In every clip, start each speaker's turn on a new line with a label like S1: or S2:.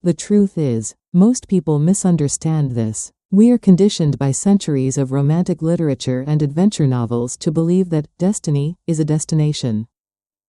S1: The truth is, most people misunderstand this. We are conditioned by centuries of romantic literature and adventure novels to believe that destiny is a destination.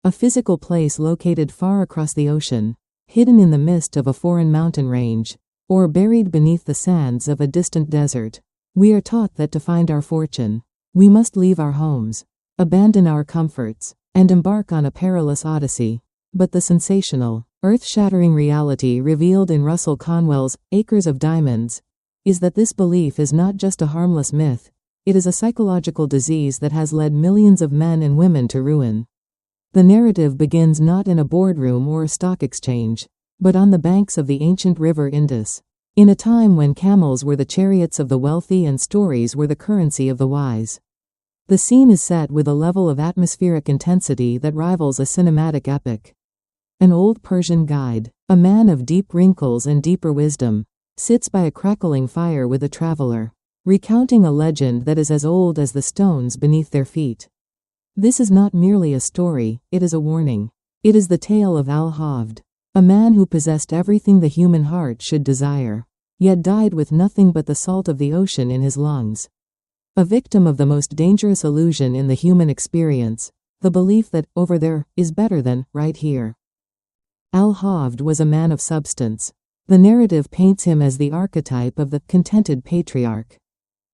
S1: A physical place located far across the ocean, hidden in the mist of a foreign mountain range, or buried beneath the sands of a distant desert. We are taught that to find our fortune, we must leave our homes, abandon our comforts, and embark on a perilous odyssey. But the sensational, earth-shattering reality revealed in Russell Conwell's Acres of Diamonds is that this belief is not just a harmless myth, it is a psychological disease that has led millions of men and women to ruin. The narrative begins not in a boardroom or a stock exchange, but on the banks of the ancient river Indus, in a time when camels were the chariots of the wealthy and stories were the currency of the wise. The scene is set with a level of atmospheric intensity that rivals a cinematic epic. An old Persian guide, a man of deep wrinkles and deeper wisdom, sits by a crackling fire with a traveler, recounting a legend that is as old as the stones beneath their feet. This is not merely a story, it is a warning. It is the tale of Al-Havd, a man who possessed everything the human heart should desire, yet died with nothing but the salt of the ocean in his lungs. A victim of the most dangerous illusion in the human experience, the belief that over there is better than right here. Al-Havd was a man of substance. The narrative paints him as the archetype of the contented patriarch.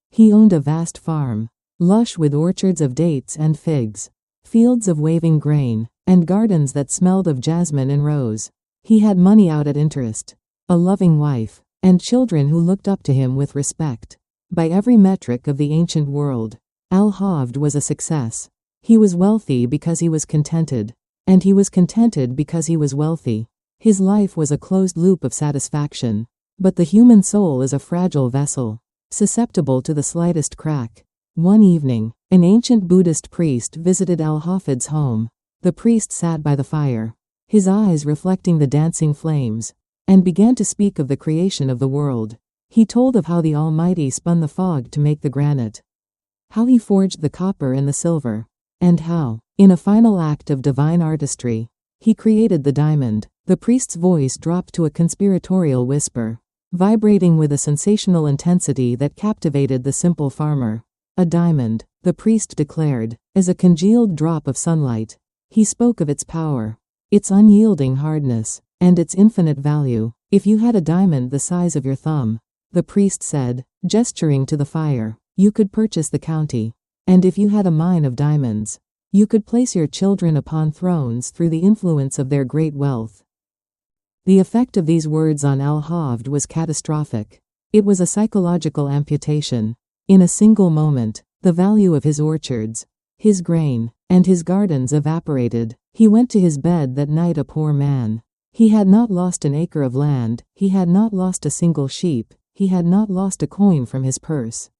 S1: He owned a vast farm, lush with orchards of dates and figs, fields of waving grain, and gardens that smelled of jasmine and rose. He had money out at interest, a loving wife, and children who looked up to him with respect. By every metric of the ancient world, Al-Havd was a success. He was wealthy because he was contented, and he was contented because he was wealthy. His life was a closed loop of satisfaction. But the human soul is a fragile vessel, susceptible to the slightest crack. One evening, an ancient Buddhist priest visited Al-Havd's home. The priest sat by the fire, his eyes reflecting the dancing flames, and began to speak of the creation of the world. He told of how the Almighty spun the fog to make the granite, how he forged the copper and the silver, and how, in a final act of divine artistry, he created the diamond. The priest's voice dropped to a conspiratorial whisper, vibrating with a sensational intensity that captivated the simple farmer. A diamond, the priest declared, is a congealed drop of sunlight. He spoke of its power, its unyielding hardness, and its infinite value. If you had a diamond the size of your thumb, the priest said, gesturing to the fire, you could purchase the county. And if you had a mine of diamonds, you could place your children upon thrones through the influence of their great wealth. The effect of these words on Al-Havd was catastrophic. It was a psychological amputation. In a single moment, the value of his orchards, his grain, and his gardens evaporated. He went to his bed that night a poor man. He had not lost an acre of land, he had not lost a single sheep, he had not lost a coin from his purse.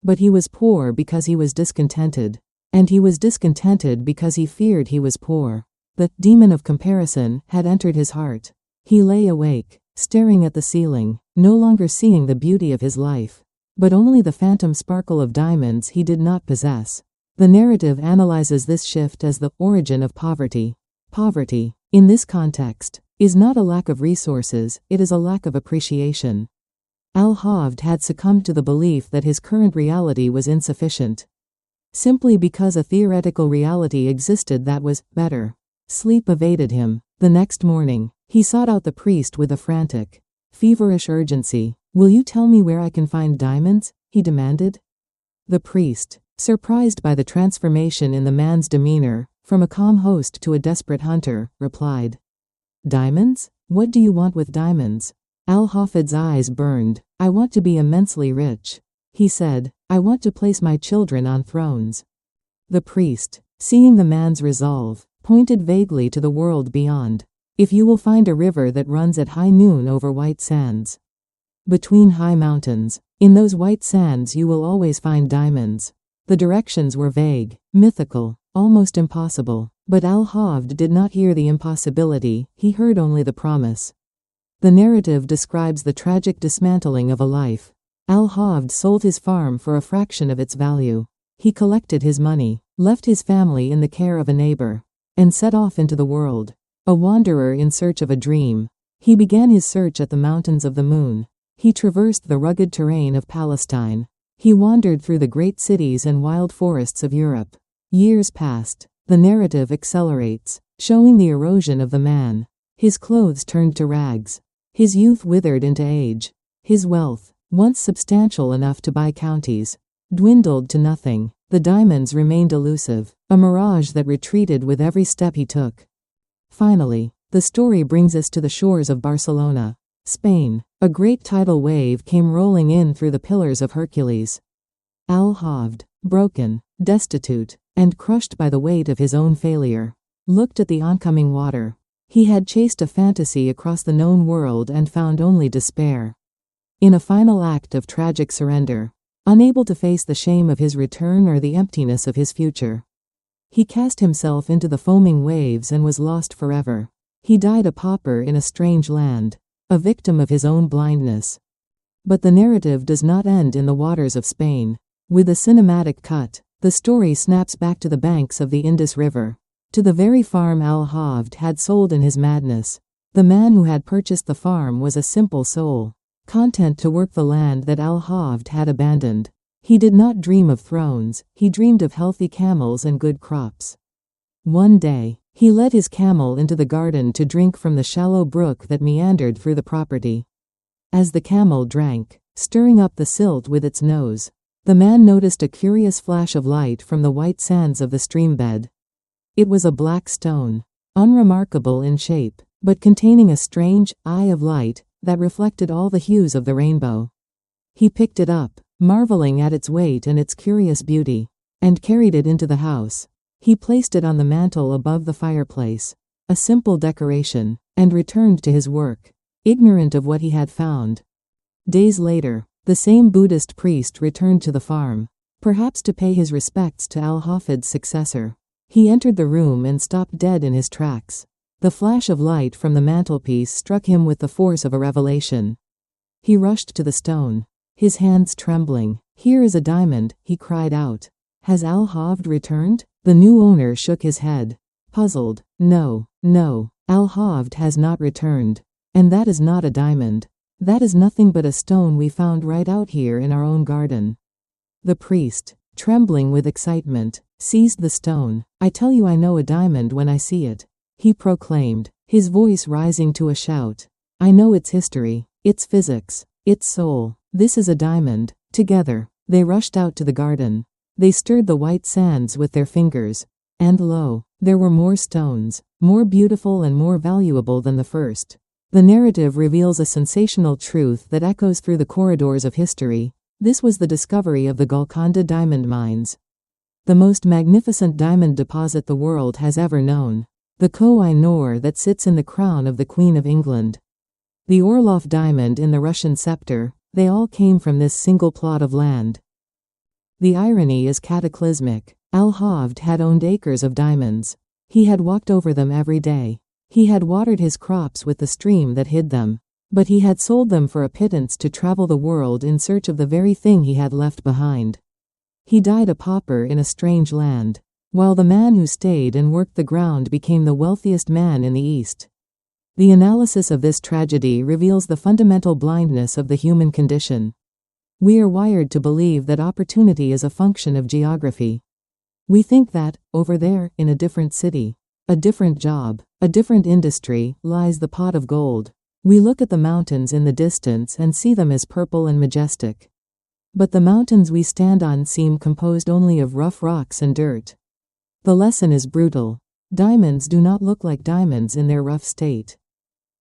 S1: But he was poor because he was discontented. And he was discontented because he feared he was poor. The demon of comparison had entered his heart. He lay awake, staring at the ceiling, no longer seeing the beauty of his life, but only the phantom sparkle of diamonds he did not possess. The narrative analyzes this shift as the origin of poverty. Poverty, in this context, is not a lack of resources, it is a lack of appreciation. Al-Havd had succumbed to the belief that his current reality was insufficient, simply because a theoretical reality existed that was better. Sleep evaded him. The next morning, he sought out the priest with a frantic, feverish urgency. Will you tell me where I can find diamonds? He demanded. The priest, surprised by the transformation in the man's demeanor, from a calm host to a desperate hunter, replied, Diamonds? What do you want with diamonds? Al-Havd's eyes burned. I want to be immensely rich. He said, I want to place my children on thrones. The priest, seeing the man's resolve, pointed vaguely to the world beyond. If you will find a river that runs at high noon over white sands, between high mountains, in those white sands you will always find diamonds. The directions were vague, mythical, almost impossible, but Al-Havd did not hear the impossibility, he heard only the promise. The narrative describes the tragic dismantling of a life. Al-Havd sold his farm for a fraction of its value. He collected his money, left his family in the care of a neighbor, and set off into the world. A wanderer in search of a dream. He began his search at the mountains of the moon. He traversed the rugged terrain of Palestine. He wandered through the great cities and wild forests of Europe. Years passed. The narrative accelerates, showing the erosion of the man. His clothes turned to rags. His youth withered into age. His wealth, once substantial enough to buy counties, dwindled to nothing. The diamonds remained elusive, a mirage that retreated with every step he took. Finally, the story brings us to the shores of Barcelona, Spain. A great tidal wave came rolling in through the Pillars of Hercules. Al-Havd, broken, destitute, and crushed by the weight of his own failure, looked at the oncoming water. He had chased a fantasy across the known world and found only despair. In a final act of tragic surrender, unable to face the shame of his return or the emptiness of his future, he cast himself into the foaming waves and was lost forever. He died a pauper in a strange land, a victim of his own blindness. But the narrative does not end in the waters of Spain. With a cinematic cut, the story snaps back to the banks of the Indus River, to the very farm Al-Havd had sold in his madness. The man who had purchased the farm was a simple soul, content to work the land that Al-Havd had abandoned. He did not dream of thrones, he dreamed of healthy camels and good crops. One day, he led his camel into the garden to drink from the shallow brook that meandered through the property. As the camel drank, stirring up the silt with its nose, the man noticed a curious flash of light from the white sands of the streambed. It was a black stone, unremarkable in shape, but containing a strange eye of light that reflected all the hues of the rainbow. He picked it up, marveling at its weight and its curious beauty, and carried it into the house. He placed it on the mantel above the fireplace, a simple decoration, and returned to his work, ignorant of what he had found. Days later, the same Buddhist priest returned to the farm, perhaps to pay his respects to Al-Hafid's successor. He entered the room and stopped dead in his tracks. The flash of light from the mantelpiece struck him with the force of a revelation. He rushed to the stone, his hands trembling. "Here is a diamond," he cried out. "Has Al-Havd returned?" The new owner shook his head, puzzled. No, Al-Havd has not returned. And that is not a diamond. That is nothing but a stone we found right out here in our own garden. The priest, trembling with excitement, seized the stone. "I tell you I know a diamond when I see it," he proclaimed, his voice rising to a shout. "I know its history, its physics, its soul. This is a diamond." Together, they rushed out to the garden. They stirred the white sands with their fingers, and lo, there were more stones, more beautiful and more valuable than the first. The narrative reveals a sensational truth that echoes through the corridors of history. This was the discovery of the Golconda diamond mines, the most magnificent diamond deposit the world has ever known. The Koh-i-Noor that sits in the crown of the Queen of England, the Orlov diamond in the Russian scepter, they all came from this single plot of land. The irony is cataclysmic. Al-Havd had owned acres of diamonds. He had walked over them every day. He had watered his crops with the stream that hid them. But he had sold them for a pittance to travel the world in search of the very thing he had left behind. He died a pauper in a strange land, while the man who stayed and worked the ground became the wealthiest man in the East. The analysis of this tragedy reveals the fundamental blindness of the human condition. We are wired to believe that opportunity is a function of geography. We think that, over there, in a different city, a different job, a different industry, lies the pot of gold. We look at the mountains in the distance and see them as purple and majestic. But the mountains we stand on seem composed only of rough rocks and dirt. The lesson is brutal. Diamonds do not look like diamonds in their rough state.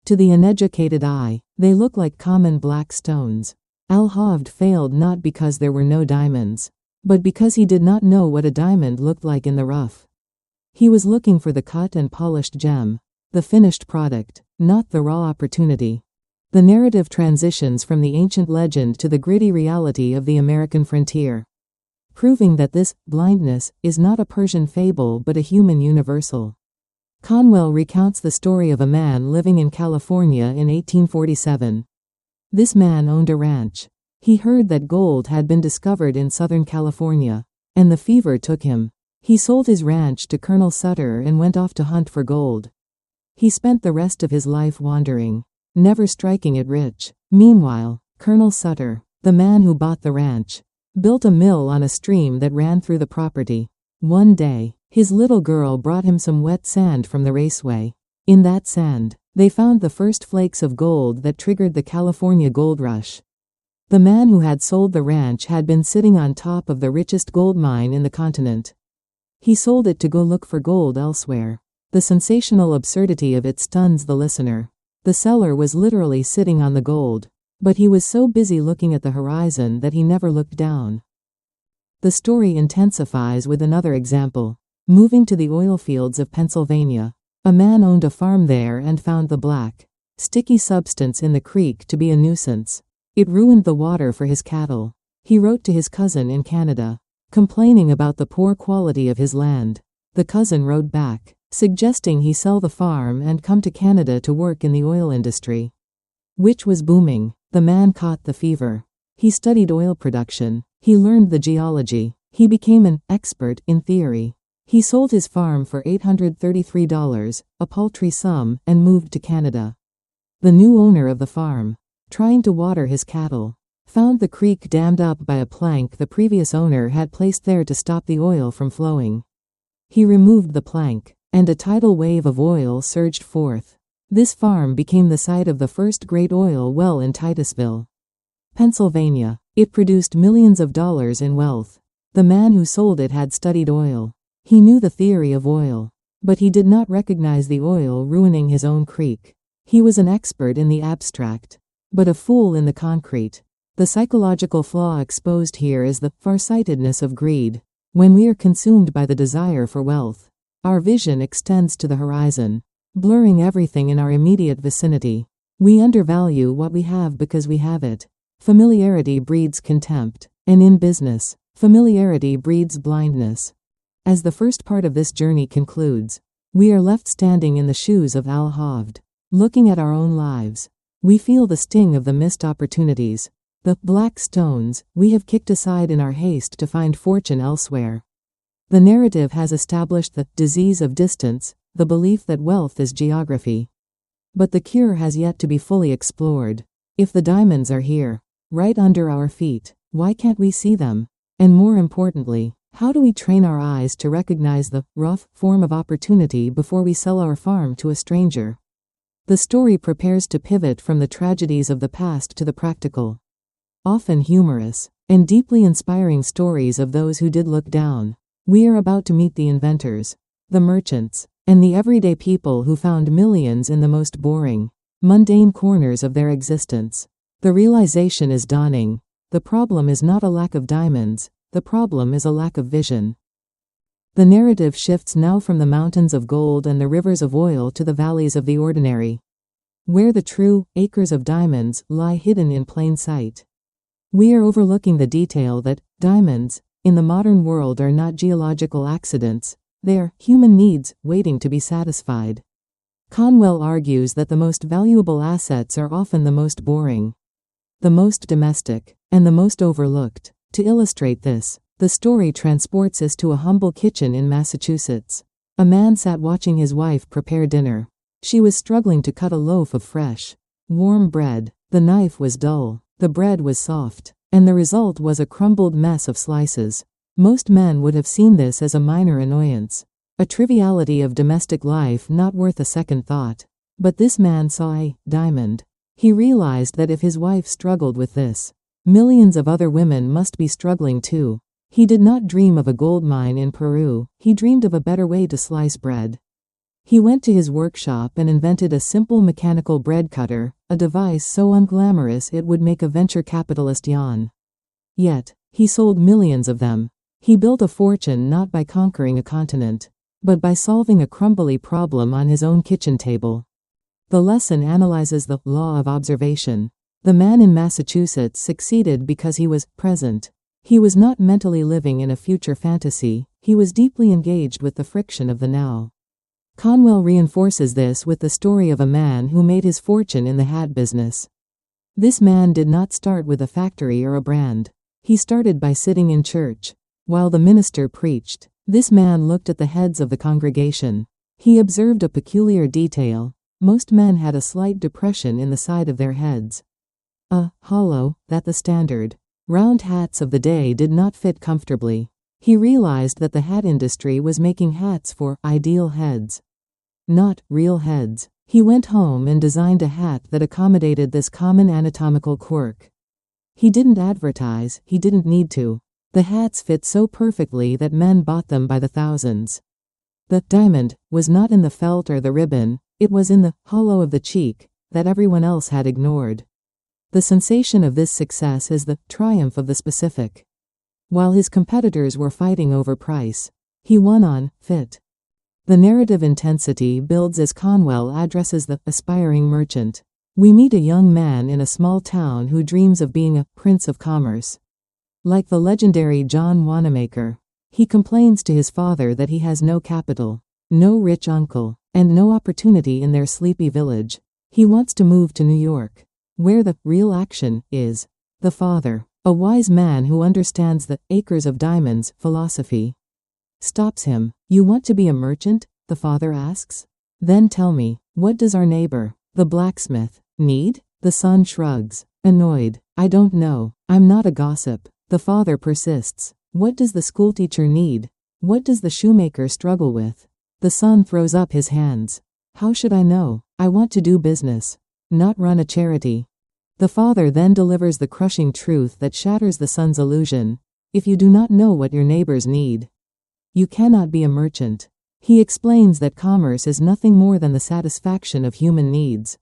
S1: To the uneducated eye, they look like common black stones. Al-Havd failed not because there were no diamonds, but because he did not know what a diamond looked like in the rough. He was looking for the cut and polished gem, the finished product, not the raw opportunity. The narrative transitions from the ancient legend to the gritty reality of the American frontier, proving that this blindness is not a Persian fable but a human universal. Conwell recounts the story of a man living in California in 1847. This man owned a ranch. He heard that gold had been discovered in Southern California, and the fever took him. He sold his ranch to Colonel Sutter and went off to hunt for gold. He spent the rest of his life wandering, never striking it rich. Meanwhile, Colonel Sutter, the man who bought the ranch, built a mill on a stream that ran through the property. One day, his little girl brought him some wet sand from the raceway. In that sand, they found the first flakes of gold that triggered the California gold rush. The man who had sold the ranch had been sitting on top of the richest gold mine in the continent. He sold it to go look for gold elsewhere. The sensational absurdity of it stuns the listener. The seller was literally sitting on the gold, but he was so busy looking at the horizon that he never looked down. The story intensifies with another example. Moving to the oil fields of Pennsylvania, a man owned a farm there and found the black, sticky substance in the creek to be a nuisance. It ruined the water for his cattle. He wrote to his cousin in Canada, complaining about the poor quality of his land. The cousin wrote back, suggesting he sell the farm and come to Canada to work in the oil industry, which was booming. The man caught the fever. He studied oil production. He learned the geology. He became an expert in theory. He sold his farm for $833, a paltry sum, and moved to Canada. The new owner of the farm, trying to water his cattle, found the creek dammed up by a plank the previous owner had placed there to stop the oil from flowing. He removed the plank, and a tidal wave of oil surged forth. This farm became the site of the first great oil well in Titusville, Pennsylvania. It produced millions of dollars in wealth. The man who sold it had studied oil. He knew the theory of oil, but he did not recognize the oil ruining his own creek. He was an expert in the abstract, but a fool in the concrete. The psychological flaw exposed here is the farsightedness of greed. When we are consumed by the desire for wealth, our vision extends to the horizon, blurring everything in our immediate vicinity. We undervalue what we have because we have it. Familiarity breeds contempt, and in business, familiarity breeds blindness. As the first part of this journey concludes, we are left standing in the shoes of Al-Havd, looking at our own lives. We feel the sting of the missed opportunities, the black stones we have kicked aside in our haste to find fortune elsewhere. The narrative has established the disease of distance, the belief that wealth is geography. But the cure has yet to be fully explored. If the diamonds are here, right under our feet, why can't we see them? And more importantly, how do we train our eyes to recognize the rough form of opportunity before we sell our farm to a stranger? The story prepares to pivot from the tragedies of the past to the practical, often humorous, and deeply inspiring stories of those who did look down. We are about to meet the inventors, the merchants, and the everyday people who found millions in the most boring, mundane corners of their existence. The realization is dawning. The problem is not a lack of diamonds. The problem is a lack of vision. The narrative shifts now from the mountains of gold and the rivers of oil to the valleys of the ordinary, where the true acres of diamonds lie hidden in plain sight. We are overlooking the detail that diamonds, in the modern world, are not geological accidents. They are human needs waiting to be satisfied. Conwell argues that the most valuable assets are often the most boring, the most domestic, and the most overlooked. To illustrate this, the story transports us to a humble kitchen in Massachusetts. A man sat watching his wife prepare dinner. She was struggling to cut a loaf of fresh, warm bread. The knife was dull, the bread was soft, and the result was a crumbled mess of slices. Most men would have seen this as a minor annoyance, a triviality of domestic life not worth a second thought. But this man saw a diamond. He realized that if his wife struggled with this, millions of other women must be struggling too. He did not dream of a gold mine in Peru. He dreamed of a better way to slice bread. He went to his workshop and invented a simple mechanical bread cutter, a device so unglamorous it would make a venture capitalist yawn. Yet, he sold millions of them. He built a fortune not by conquering a continent, but by solving a crumbly problem on his own kitchen table. The lesson analyzes the law of observation. The man in Massachusetts succeeded because he was present. He was not mentally living in a future fantasy. He was deeply engaged with the friction of the now. Conwell reinforces this with the story of a man who made his fortune in the hat business. This man did not start with a factory or a brand. He started by sitting in church. While the minister preached, this man looked at the heads of the congregation. He observed a peculiar detail. Most men had a slight depression in the side of their heads. Hollow, that the standard round hats of the day did not fit comfortably. He realized that the hat industry was making hats for ideal heads, not real heads. He went home and designed a hat that accommodated this common anatomical quirk. He didn't advertise, he didn't need to. The hats fit so perfectly that men bought them by the thousands. The diamond was not in the felt or the ribbon, it was in the hollow of the cheek that everyone else had ignored. The sensation of this success is the triumph of the specific. While his competitors were fighting over price, he won on fit. The narrative intensity builds as Conwell addresses the aspiring merchant. We meet a young man in a small town who dreams of being a prince of commerce. Like the legendary John Wanamaker, he complains to his father that he has no capital, no rich uncle, and no opportunity in their sleepy village. He wants to move to New York, where the real action is. The father, a wise man who understands the acres of diamonds philosophy, stops him. You want to be a merchant? The father asks. Then tell me, what does our neighbor, the blacksmith, need? The son shrugs, annoyed. I don't know. I'm not a gossip. The father persists. What does the schoolteacher need? What does the shoemaker struggle with? The son throws up his hands. How should I know? I want to do business, not run a charity. The father then delivers the crushing truth that shatters the son's illusion. If you do not know what your neighbors need, you cannot be a merchant. He explains that commerce is nothing more than the satisfaction of human needs.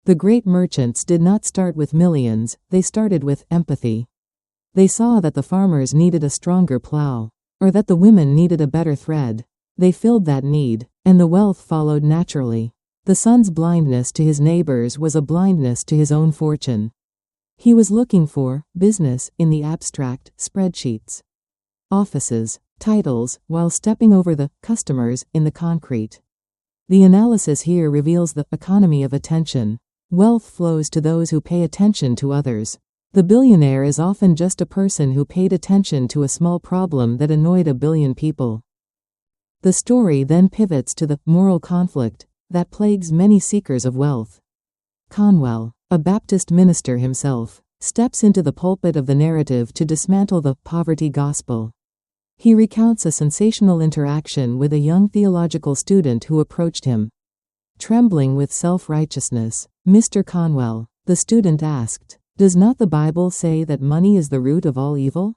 S1: The great merchants did not start with millions, they started with empathy. They saw that the farmers needed a stronger plow, or that the women needed a better thread. They filled that need, and the wealth followed naturally. The son's blindness to his neighbors was a blindness to his own fortune. He was looking for business in the abstract, spreadsheets, offices, titles, while stepping over the customers in the concrete. The analysis here reveals the economy of attention. Wealth flows to those who pay attention to others. The billionaire is often just a person who paid attention to a small problem that annoyed a billion people. The story then pivots to the moral conflict that plagues many seekers of wealth. Conwell, a Baptist minister himself, steps into the pulpit of the narrative to dismantle the poverty gospel. He recounts a sensational interaction with a young theological student who approached him. Trembling with self-righteousness, "Mr. Conwell," the student asked, "does not the Bible say that money is the root of all evil?"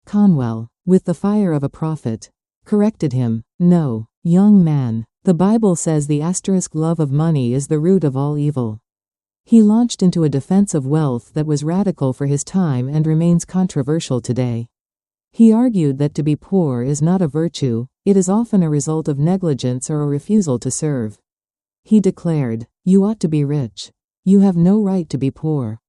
S1: Conwell, with the fire of a prophet, corrected him, "No, young man. The Bible says the love of money is the root of all evil." He launched into a defense of wealth that was radical for his time and remains controversial today. He argued that to be poor is not a virtue, it is often a result of negligence or a refusal to serve. He declared, "You ought to be rich. You have no right to be poor."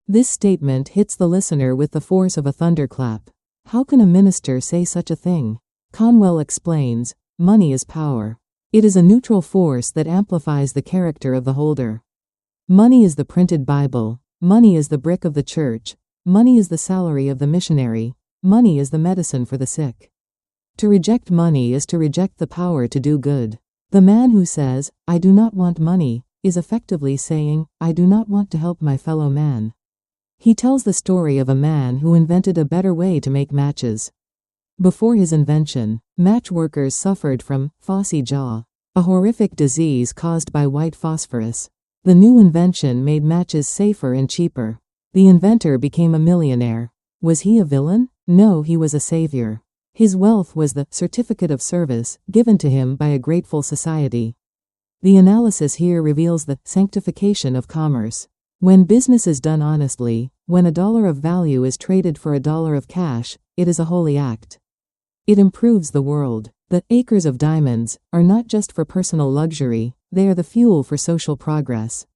S1: This statement hits the listener with the force of a thunderclap. How can a minister say such a thing? Conwell explains, money is power. It is a neutral force that amplifies the character of the holder. Money is the printed Bible. Money is the brick of the church. Money is the salary of the missionary. Money is the medicine for the sick. To reject money is to reject the power to do good. The man who says, "I do not want money," is effectively saying, "I do not want to help my fellow man." He tells the story of a man who invented a better way to make matches. Before his invention, match workers suffered from phossy jaw, a horrific disease caused by white phosphorus. The new invention made matches safer and cheaper. The inventor became a millionaire. Was he a villain? No, he was a savior. His wealth was the certificate of service given to him by a grateful society. The analysis here reveals the sanctification of commerce. When business is done honestly, when $1 of value is traded for $1 of cash, it is a holy act. It improves the world. The acres of diamonds are not just for personal luxury, they are the fuel for social progress.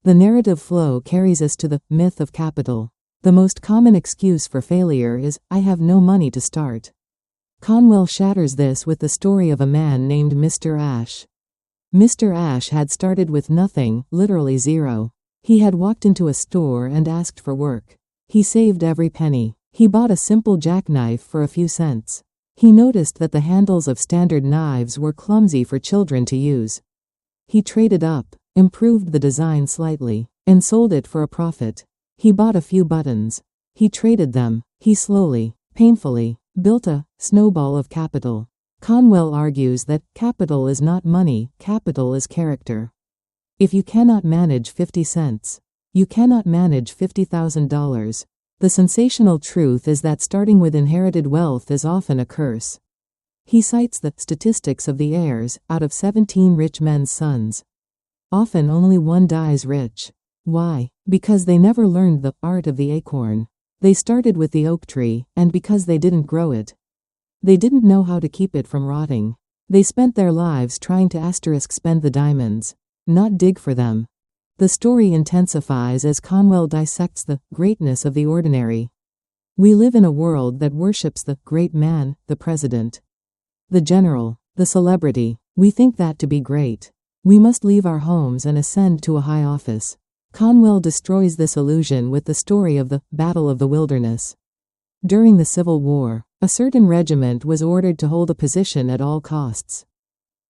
S1: The narrative flow carries us to the myth of capital. The most common excuse for failure is, "I have no money to start." Conwell shatters this with the story of a man named Mr. Ash. Mr. Ash had started with nothing, literally zero. He had walked into a store and asked for work. He saved every penny. He bought a simple jackknife for a few cents. He noticed that the handles of standard knives were clumsy for children to use. He traded up, improved the design slightly, and sold it for a profit. He bought a few buttons. He traded them. He slowly, painfully, built a snowball of capital. Conwell argues that capital is not money, capital is character. If you cannot manage 50 cents, you cannot manage $50,000. The sensational truth is that starting with inherited wealth is often a curse. He cites the statistics of the heirs. Out of 17 rich men's sons, often only one dies rich. Why? Because they never learned the art of the acorn. They started with the oak tree, and because they didn't grow it, they didn't know how to keep it from rotting. They spent their lives trying to spend the diamonds, not dig for them. The story intensifies as Conwell dissects the greatness of the ordinary. We live in a world that worships the great man, the president, the general, the celebrity. We think that to be great, we must leave our homes and ascend to a high office. Conwell destroys this illusion with the story of the Battle of the Wilderness. During the Civil War, a certain regiment was ordered to hold a position at all costs.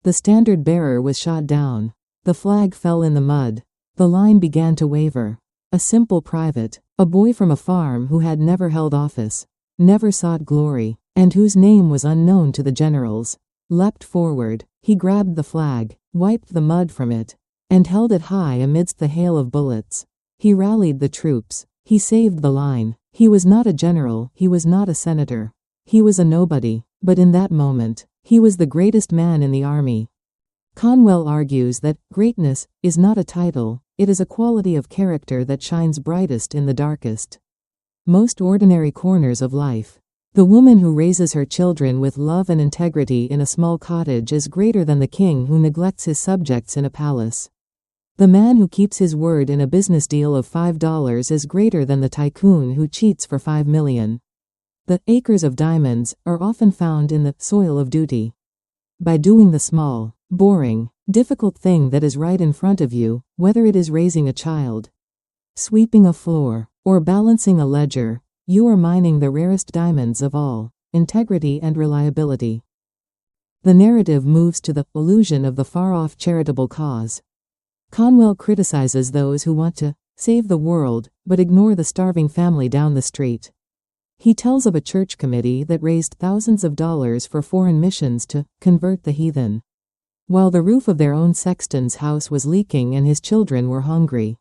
S1: The standard bearer was shot down. The flag fell in the mud. The line began to waver. A simple private, a boy from a farm who had never held office, never sought glory, and whose name was unknown to the generals, leapt forward. He grabbed the flag, wiped the mud from it, and held it high amidst the hail of bullets. He rallied the troops. He saved the line. He was not a general, he was not a senator. He was a nobody, but in that moment, he was the greatest man in the army. Conwell argues that greatness is not a title, it is a quality of character that shines brightest in the darkest, most ordinary corners of life. The woman who raises her children with love and integrity in a small cottage is greater than the king who neglects his subjects in a palace. The man who keeps his word in a business deal of $5 is greater than the tycoon who cheats for $5 million. The acres of diamonds are often found in the soil of duty. By doing the small, boring, difficult thing that is right in front of you, whether it is raising a child, sweeping a floor, or balancing a ledger, you are mining the rarest diamonds of all, integrity and reliability. The narrative moves to the illusion of the far-off charitable cause. Conwell criticizes those who want to save the world, but ignore the starving family down the street. He tells of a church committee that raised thousands of dollars for foreign missions to convert the heathen, while the roof of their own sexton's house was leaking and his children were hungry.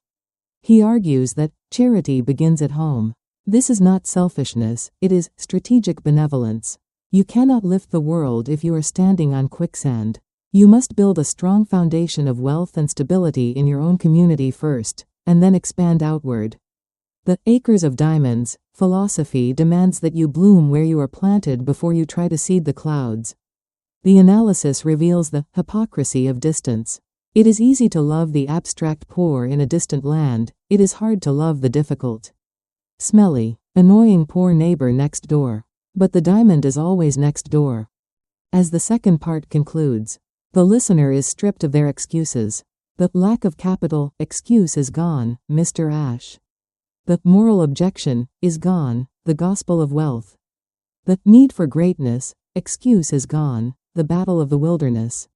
S1: He argues that charity begins at home. This is not selfishness, it is strategic benevolence. You cannot lift the world if you are standing on quicksand. You must build a strong foundation of wealth and stability in your own community first, and then expand outward. The acres of diamonds philosophy demands that you bloom where you are planted before you try to seed the clouds. The analysis reveals the hypocrisy of distance. It is easy to love the abstract poor in a distant land, it is hard to love the difficult, smelly, annoying poor neighbor next door. But the diamond is always next door. As the second part concludes, the listener is stripped of their excuses. The lack of capital excuse is gone, Mr. Ash. The moral objection is gone, the gospel of wealth. The need for greatness excuse is gone, the battle of the wilderness.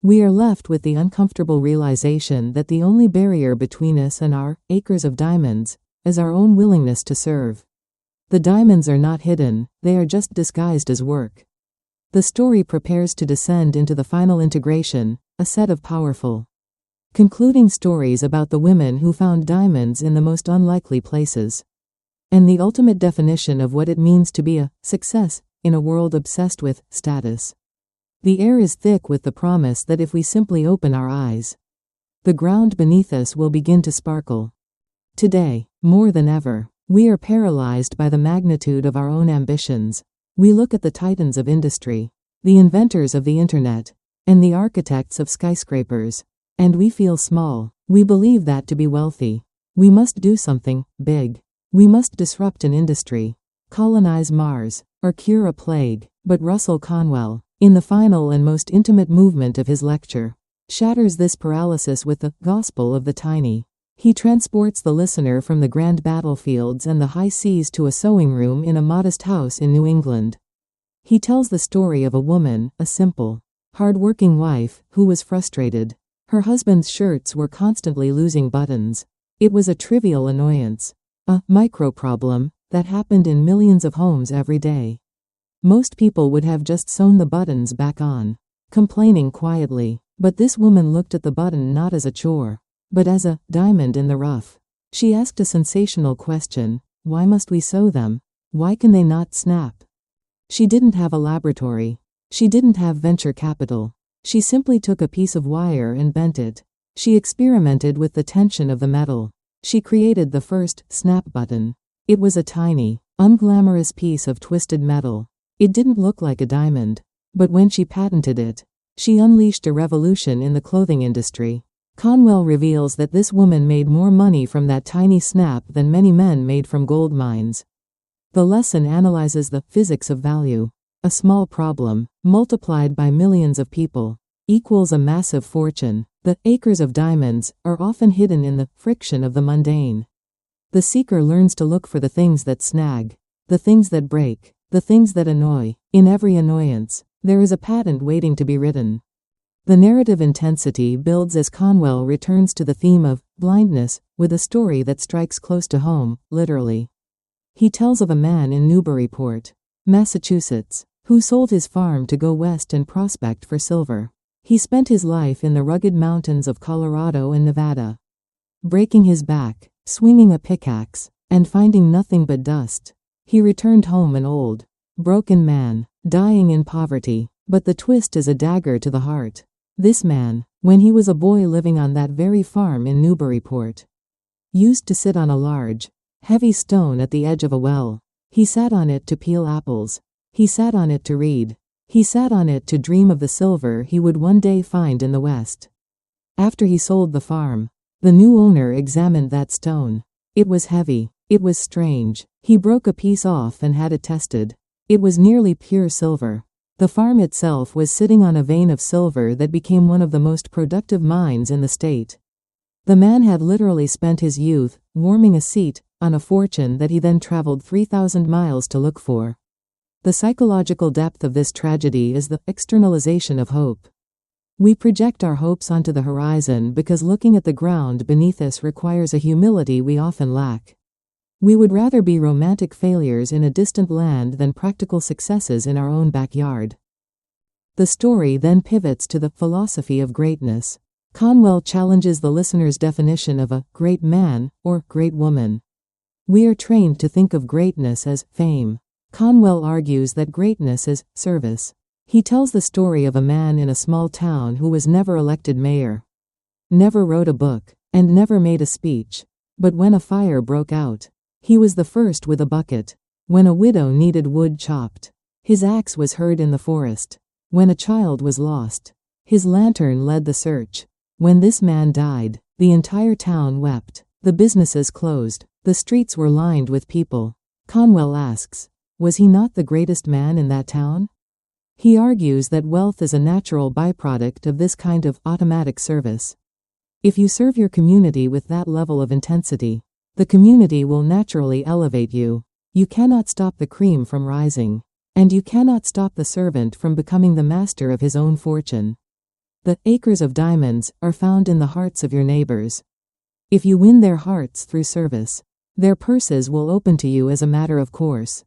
S1: We are left with the uncomfortable realization that the only barrier between us and our acres of diamonds is our own willingness to serve. The diamonds are not hidden, they are just disguised as work. The story prepares to descend into the final integration, a set of powerful, concluding stories about the women who found diamonds in the most unlikely places, and the ultimate definition of what it means to be a success in a world obsessed with status. The air is thick with the promise that if we simply open our eyes, the ground beneath us will begin to sparkle. Today, more than ever, we are paralyzed by the magnitude of our own ambitions. We look at the titans of industry, the inventors of the internet, and the architects of skyscrapers, and we feel small. We believe that to be wealthy, we must do something big. We must disrupt an industry, colonize Mars, or cure a plague. But Russell Conwell, in the final and most intimate movement of his lecture, shatters this paralysis with the gospel of the tiny. He transports the listener from the grand battlefields and the high seas to a sewing room in a modest house in New England. He tells the story of a woman, a simple, hard-working wife, who was frustrated. Her husband's shirts were constantly losing buttons. It was a trivial annoyance. A micro problem that happened in millions of homes every day. Most people would have just sewn the buttons back on, complaining quietly. But this woman looked at the button not as a chore, but as a diamond in the rough. She asked a sensational question: why must we sew them? Why can they not snap? She didn't have a laboratory. She didn't have venture capital. She simply took a piece of wire and bent it. She experimented with the tension of the metal. She created the first snap button. It was a tiny, unglamorous piece of twisted metal. It didn't look like a diamond. But when she patented it, she unleashed a revolution in the clothing industry. Conwell reveals that this woman made more money from that tiny snap than many men made from gold mines. The lesson analyzes the physics of value. A small problem, multiplied by millions of people, equals a massive fortune. The acres of diamonds are often hidden in the friction of the mundane. The seeker learns to look for the things that snag, the things that break, the things that annoy. In every annoyance, there is a patent waiting to be written. The narrative intensity builds as Conwell returns to the theme of blindness with a story that strikes close to home, literally. He tells of a man in Newburyport, Massachusetts, who sold his farm to go west and prospect for silver. He spent his life in the rugged mountains of Colorado and Nevada, breaking his back, swinging a pickaxe, and finding nothing but dust. He returned home an old, broken man, dying in poverty. But the twist is a dagger to the heart. This man, when he was a boy living on that very farm in Newburyport, used to sit on a large, heavy stone at the edge of a well. He sat on it to peel apples. He sat on it to read. He sat on it to dream of the silver he would one day find in the West. After he sold the farm, the new owner examined that stone. It was heavy. It was strange. He broke a piece off and had it tested. It was nearly pure silver. The farm itself was sitting on a vein of silver that became one of the most productive mines in the state. The man had literally spent his youth warming a seat on a fortune that he then traveled 3,000 miles to look for. The psychological depth of this tragedy is the externalization of hope. We project our hopes onto the horizon because looking at the ground beneath us requires a humility we often lack. We would rather be romantic failures in a distant land than practical successes in our own backyard. The story then pivots to the philosophy of greatness. Conwell challenges the listener's definition of a great man or great woman. We are trained to think of greatness as fame. Conwell argues that greatness is service. He tells the story of a man in a small town who was never elected mayor, never wrote a book, and never made a speech. But when a fire broke out, he was the first with a bucket. When a widow needed wood chopped, his axe was heard in the forest. When a child was lost, his lantern led the search. When this man died, the entire town wept. The businesses closed. The streets were lined with people. Conwell asks, was he not the greatest man in that town? He argues that wealth is a natural byproduct of this kind of automatic service. If you serve your community with that level of intensity, the community will naturally elevate you. You cannot stop the cream from rising, and you cannot stop the servant from becoming the master of his own fortune. The acres of diamonds are found in the hearts of your neighbors. If you win their hearts through service, their purses will open to you as a matter of course.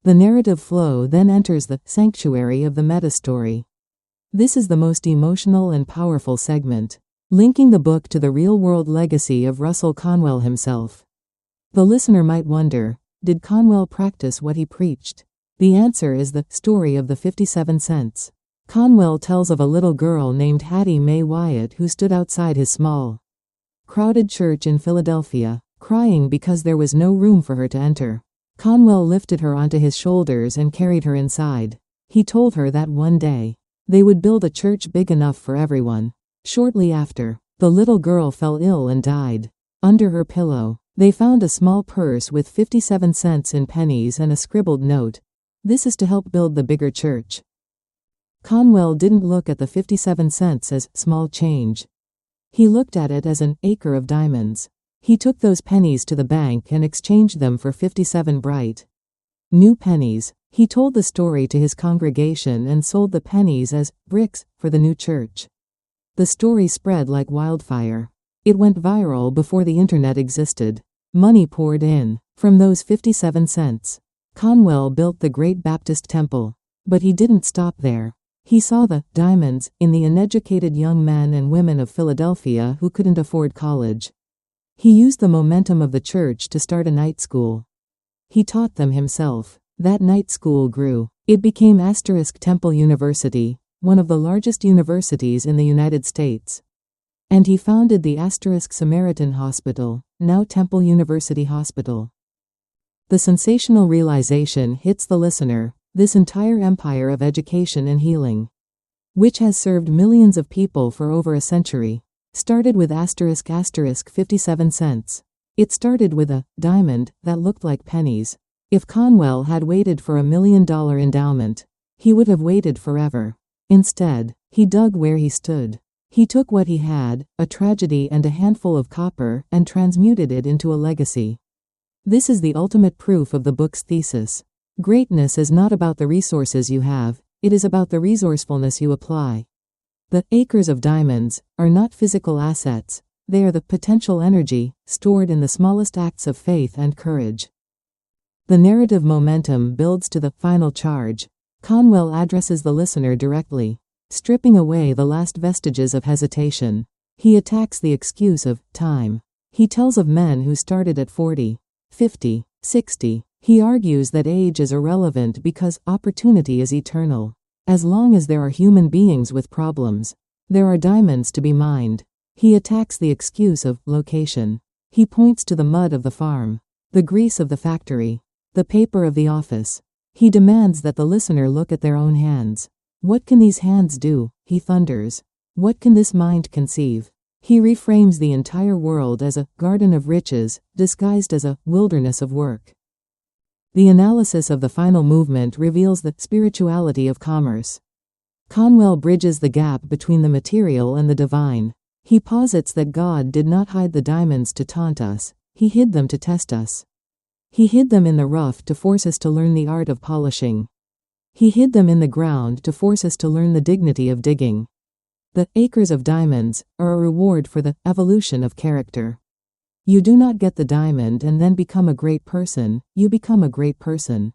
S1: The narrative flow then enters the sanctuary of the meta-story. This is the most emotional and powerful segment, linking the book to the real-world legacy of Russell Conwell himself. The listener might wonder, did Conwell practice what he preached? The answer is the story of the 57 cents. Conwell tells of a little girl named Hattie Mae Wyatt who stood outside his small, crowded church in Philadelphia, crying because there was no room for her to enter. Conwell lifted her onto his shoulders and carried her inside. He told her that one day, they would build a church big enough for everyone. Shortly after, the little girl fell ill and died. Under her pillow, they found a small purse with 57 cents in pennies and a scribbled note. This is to help build the bigger church. Conwell didn't look at the 57 cents as small change. He looked at it as an acre of diamonds. He took those pennies to the bank and exchanged them for 57 bright, new pennies. He told the story to his congregation and sold the pennies as bricks for the new church. The story spread like wildfire. It went viral before the internet existed. Money poured in. From those 57 cents, Conwell built the Great Baptist Temple. But he didn't stop there. He saw the diamonds in the uneducated young men and women of Philadelphia who couldn't afford college. He used the momentum of the church to start a night school. He taught them himself. That night school grew. It became Temple University, one of the largest universities in the United States. And he founded the Samaritan Hospital, now Temple University Hospital. The sensational realization hits the listener, this entire empire of education and healing, which has served millions of people for over a century, started with **57 cents. It started with a diamond that looked like pennies. If Conwell had waited for $1 million endowment, he would have waited forever. Instead, he dug where he stood. He took what he had, a tragedy and a handful of copper, and transmuted it into a legacy. This is the ultimate proof of the book's thesis. Greatness is not about the resources you have, it is about the resourcefulness you apply. The acres of diamonds are not physical assets, they are the potential energy stored in the smallest acts of faith and courage. The narrative momentum builds to the final charge. Conwell addresses the listener directly, stripping away the last vestiges of hesitation. He attacks the excuse of time. He tells of men who started at 40, 50, 60. He argues that age is irrelevant because opportunity is eternal. As long as there are human beings with problems, there are diamonds to be mined. He attacks the excuse of location. He points to the mud of the farm, the grease of the factory, the paper of the office. He demands that the listener look at their own hands. What can these hands do? He thunders. What can this mind conceive? He reframes the entire world as a garden of riches, disguised as a wilderness of work. The analysis of the final movement reveals the spirituality of commerce. Conwell bridges the gap between the material and the divine. He posits that God did not hide the diamonds to taunt us, he hid them to test us. He hid them in the rough to force us to learn the art of polishing. He hid them in the ground to force us to learn the dignity of digging. The acres of diamonds are a reward for the evolution of character. You do not get the diamond and then become a great person, you become a great person.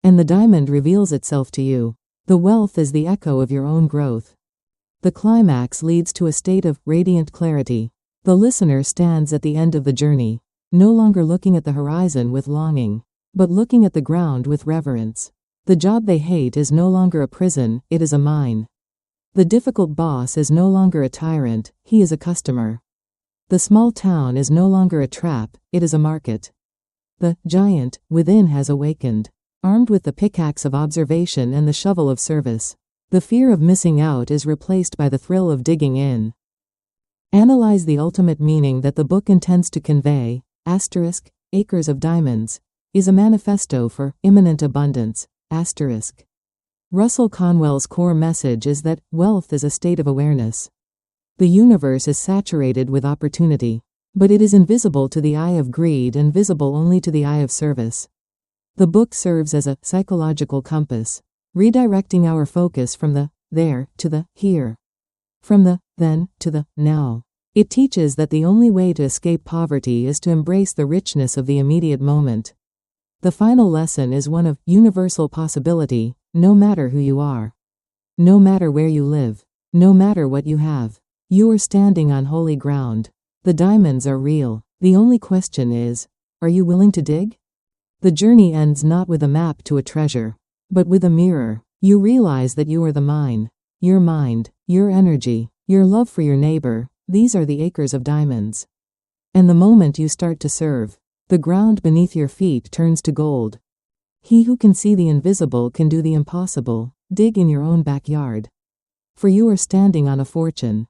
S1: And the diamond reveals itself to you. The wealth is the echo of your own growth. The climax leads to a state of radiant clarity. The listener stands at the end of the journey, no longer looking at the horizon with longing, but looking at the ground with reverence. The job they hate is no longer a prison, it is a mine. The difficult boss is no longer a tyrant, he is a customer. The small town is no longer a trap, it is a market. The giant within has awakened, armed with the pickaxe of observation and the shovel of service. The fear of missing out is replaced by the thrill of digging in. Analyze the ultimate meaning that the book intends to convey. Acres of Diamonds is a manifesto for imminent abundance. Russell Conwell's core message is that wealth is a state of awareness. The universe is saturated with opportunity, but it is invisible to the eye of greed and visible only to the eye of service. The book serves as a psychological compass, redirecting our focus from the there to the here, from the then to the now. It teaches that the only way to escape poverty is to embrace the richness of the immediate moment. The final lesson is one of universal possibility, no matter who you are, no matter where you live, no matter what you have. You are standing on holy ground. The diamonds are real. The only question is, are you willing to dig? The journey ends not with a map to a treasure, but with a mirror. You realize that you are the mine. Your mind, your energy, your love for your neighbor, these are the acres of diamonds. And the moment you start to serve, the ground beneath your feet turns to gold. He who can see the invisible can do the impossible. Dig in your own backyard. For you are standing on a fortune.